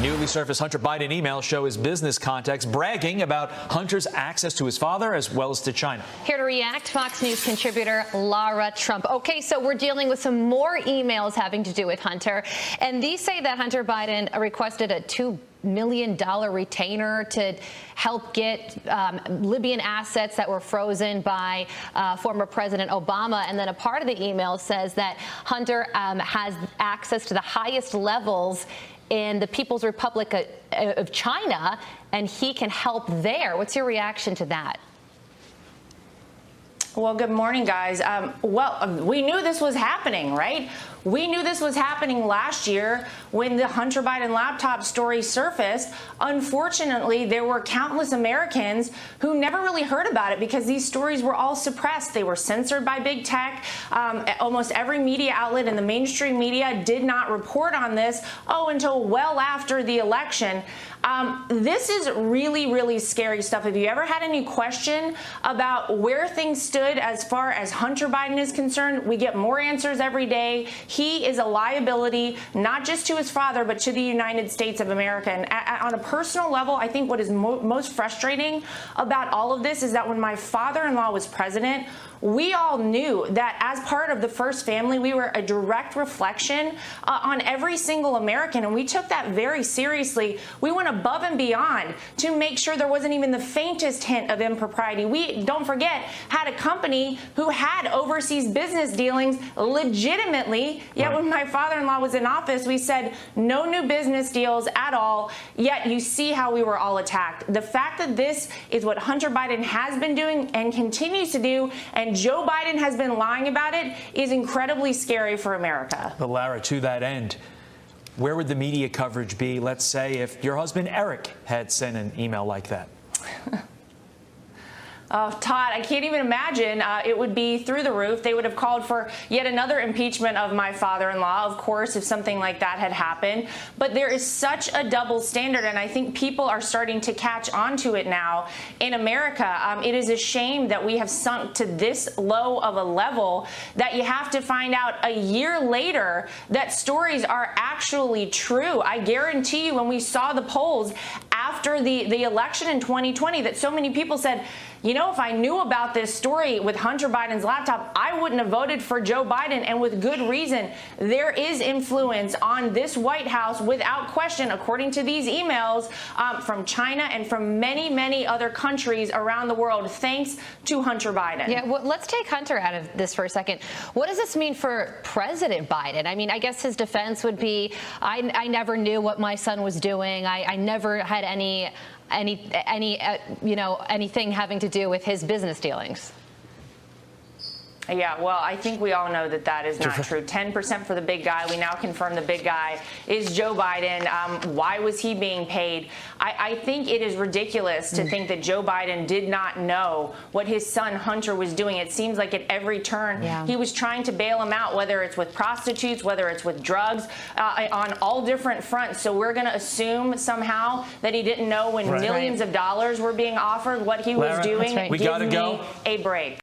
Newly surfaced Hunter Biden emails show his business contacts bragging about Hunter's access to his father as well as to China. Here to react, Fox News contributor Lara Trump. Okay, so we're dealing with some more emails having to do with Hunter, and these say that Hunter Biden requested a $2 million retainer to help get Libyan assets that were frozen by former President Obama. And then a part of the email says that Hunter has access to the highest levels in the People's Republic of China, and he can help there. What's your reaction to that? Well, good morning, guys. We knew this was happening, right? We knew this was happening last year when the Hunter Biden laptop story surfaced. Unfortunately, there were countless Americans who never really heard about it because these stories were all suppressed. They were censored by big tech. Almost every media outlet in the mainstream media did not report on this, until well after the election. This is really, really scary stuff. Have you ever had any question about where things stood as far as Hunter Biden is concerned? We get more answers every day. He is a liability, not just to his father, but to the United States of America. And on a personal level, I think what is most frustrating about all of this is that when my father-in-law was president, we all knew that as part of the first family, we were a direct reflection on every single American, and we took that very seriously. We went above and beyond to make sure there wasn't even the faintest hint of impropriety. We, don't forget, had a company who had overseas business dealings legitimately, yet when my father-in-law was in office, we said no new business deals at all, yet you see how we were all attacked. The fact that this is what Hunter Biden has been doing and continues to do, and Joe Biden has been lying about it, is incredibly scary for America. But Lara, to that end, where would the media coverage be, let's say, if your husband Eric had sent an email like that? Todd, I can't even imagine. It would be through the roof. They would have called for yet another impeachment of my father-in-law, of course, if something like that had happened. But there is such a double standard, and I think people are starting to catch on to it now in America. It is a shame that we have sunk to this low of a level that you have to find out a year later that stories are actually true. I guarantee you, when we saw the polls after the election in 2020, that so many people said, you know, if I knew about this story with Hunter Biden's laptop, I wouldn't have voted for Joe Biden, and with good reason. There is influence on this White House without question, according to these emails, from China and from many, many other countries around the world, thanks to Hunter Biden. Yeah, well, let's take Hunter out of this for a second. What does this mean for President Biden? I mean, I guess his defense would be, I never knew what my son was doing. I never had anything having to do with his business dealings. Yeah, well, I think we all know that that is not true. 10% for the big guy. We now confirm the big guy is Joe Biden. Why was he being paid? I think it is ridiculous to think that Joe Biden did not know what his son Hunter was doing. It seems like at every turn he was trying to bail him out, whether it's with prostitutes, whether it's with drugs, on all different fronts. So we're going to assume somehow that he didn't know when millions of dollars were being offered what he was doing. We got to go. A break.